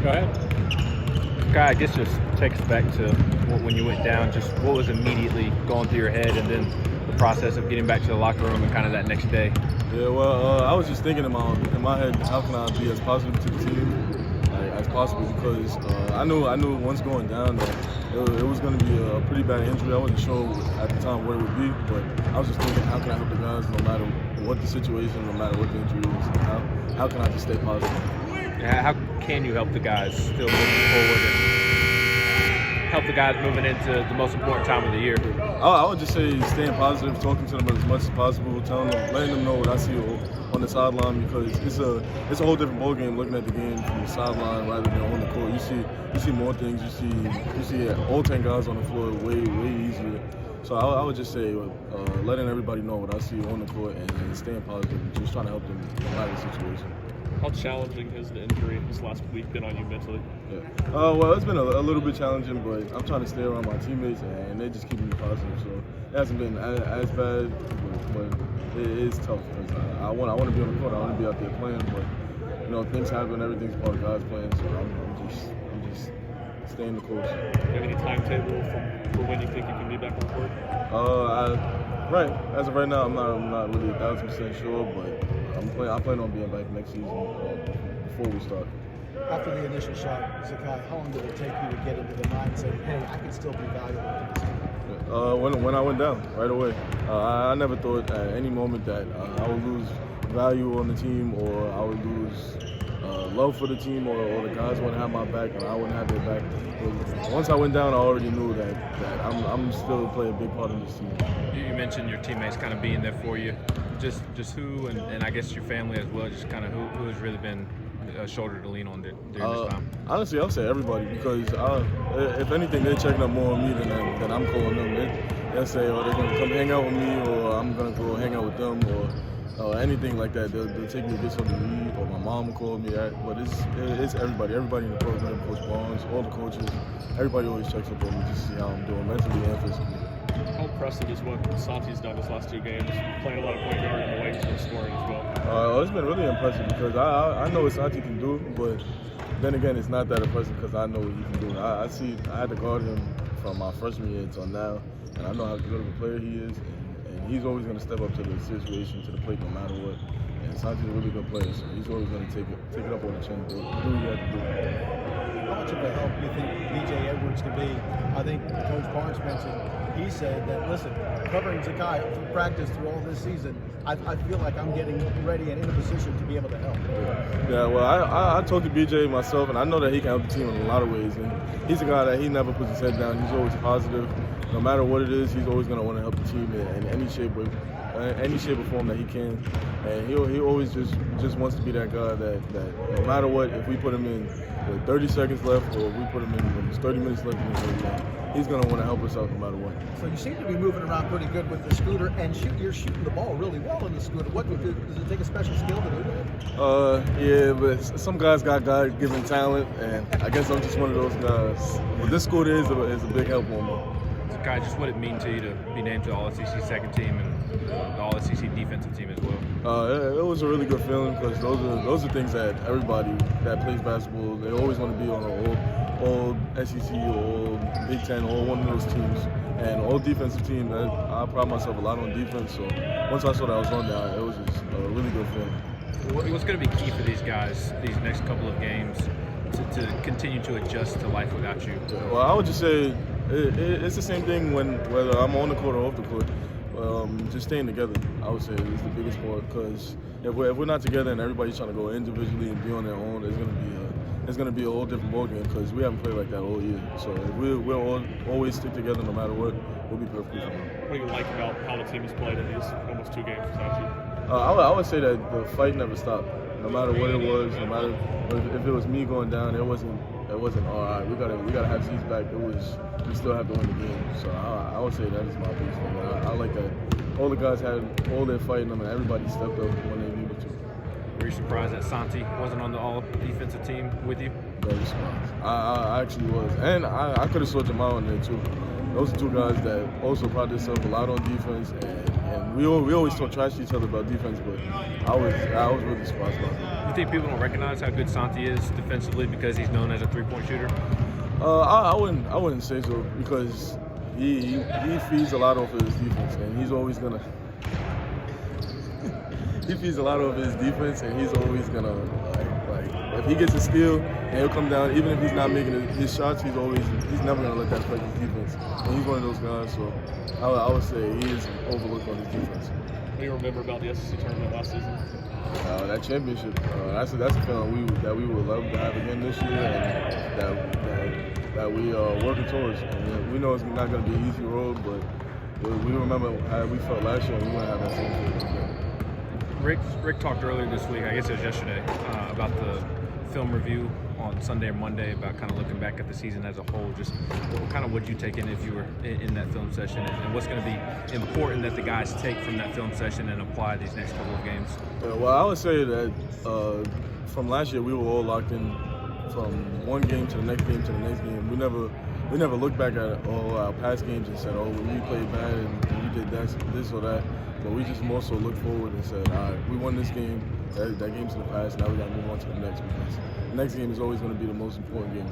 Go ahead. Guy, I guess just take us back to when you went down, just what was immediately going through your head, and then the process of getting back to the locker room and kind of that next day. Yeah, well, I was just thinking in my head, how can I be as positive to the team as possible, because I knew once going down that it was going to be a pretty bad injury. I wasn't sure at the time what it would be, but I was just thinking, how can I help the guys no matter what the situation, no matter what the injury is, how can I just stay positive? How can you help the guys still moving forward and help the guys moving into the most important time of the year? I would just say staying positive, talking to them as much as possible, letting them know what I see on the sideline, because it's a whole different ball game looking at the game from the sideline rather than on the court. You see more things. You see all 10 guys on the floor way easier. So I would just say letting everybody know what I see on the court and staying positive, and just trying to help them no matter the situation. How challenging has the injury this last week been on you mentally? Yeah. Well, it's been a little bit challenging, but I'm trying to stay around my teammates, and they just keep me positive. So it hasn't been as bad, but it is tough because I want to be on the court. I want to be out there playing, but things happen. Everything's part of God's plan. So I'm just staying the course. Do you have any timetable for when you think you can be back on the court? Right. As of right now, I'm not really 1,000% sure, but I plan on being back next season before we start. After the initial shot, Zakai, how long did it take you to get into the mindset, hey, I can still be valuable to this team? When I went down, right away. I never thought at any moment that I would lose value on the team, or I would lose love for the team, or the guys wouldn't have my back and I wouldn't have their back. But once I went down, I already knew that I'm still playing a big part in this team. You mentioned your teammates kind of being there for you. Just who, and I guess your family as well, just kind of who has really been a shoulder to lean on during this time? Honestly, I'll say everybody, because if anything, they're checking up more on me than I'm calling them. They'll say, they're going to come hang out with me, or I'm going to go hang out with them, or anything like that. They'll take me to get something to eat, or my mom will call me. But it's everybody in the program, Coach Barnes, all the coaches. Everybody always checks up on me just to see how I'm doing mentally and physically. How impressive is what Santi's done his last 2 games, playing a lot of point guard and the way he's been scoring as well? It's been really impressive, because I know what Santi can do, but then again, it's not that impressive because I know what he can do. I had to guard him from my freshman year until now, and I know how good of a player he is, and he's always going to step up to the situation, to the plate, no matter what. And Santi's a really good player, so he's always going to take it up on the chin, do what he has to do. How much of a help do you think B.J. Edwards can be? I think Coach Barnes mentioned, he said that, listen, covering Zakai through practice through all this season, I feel like I'm getting ready and in a position to be able to help. Yeah, well, I talked to B.J. myself, and I know that he can help the team in a lot of ways. And he's a guy that he never puts his head down. He's always positive. No matter what it is, he's always going to want to help the team in any shape or form that he can. And he always just wants to be that guy that no matter what, if we put him in with 30 seconds left, or if we put him in when there's 30 minutes left in the game, he's going to want to help us out no matter what. So you seem to be moving around pretty good with the scooter, and you're shooting the ball really well in the scooter. Does it take a special skill to do that? Yeah, but some guys got God-given talent, and I guess I'm just one of those guys. But this scooter is a big help on me. Zakai, just what it mean to you to be named to the All-SEC second team and the All-SEC defensive team as well? It was a really good feeling, because those are things that everybody that plays basketball, they always want to be on all SEC or all Big Ten or one of those teams. And all defensive teams, I pride myself a lot on defense. So once I saw that I was on there, it was just a really good feeling. What's going to be key for these guys these next couple of games to continue to adjust to life without you? Well, I would just say it's the same thing whether I'm on the court or off the court. Just staying together, I would say, is the biggest part, because if we're not together and everybody's trying to go individually and be on their own, it's going to be a whole different ballgame, because we haven't played like that all year. So if we'll always stick together no matter what, we'll be perfectly fine. What do you like about how the team has played in these almost 2 games without you? I would say that the fight never stopped. No matter what it was, no matter if it was me going down, it wasn't all right. We gotta have Z's back. It was we still have to win the game. So I would say that is my biggest thing. I like that all the guys had all their fight in them, and everybody stepped up when they needed to. Were you surprised that Santi wasn't on the all-defensive team with you? Very surprised. I actually was, and I could have saw Jamal in there too. those are two guys that also pride themselves a lot on defense, and we always talk trash to each other about defense, but I was really surprised about that. You think people don't recognize how good Santi is defensively because he's known as a three-point shooter? I wouldn't say so, because he feeds a lot off of his defense, and he's always gonna he feeds a lot of his defense, and he's always gonna like if he gets a steal and he'll come down, even if he's not making his shots, he's never gonna let that affect his defense. And he's one of those guys, so I would say he is overlooked on his defense. What do you remember about the SEC tournament last season? That championship, that's a feeling that we would love to have again this year, and that we are working towards. And we know it's not going to be an easy road, but we remember how we felt last year, and we want to have that same feeling again. Rick talked earlier this week, I guess it was yesterday, about the film review on Sunday or Monday, about kind of looking back at the season as a whole. Just what kind of would you take in if you were in that film session, and what's going to be important that the guys take from that film session and apply these next couple of games? Well, I would say that from last year, we were all locked in from one game to the next game to the next game. We never looked back at all our past games and said, oh, well, we played bad and we did this or that. But we just more so looked forward and said, all right, we won this game. That game's in the past. Now we got to move on to the next, because the next game is always going to be the most important game.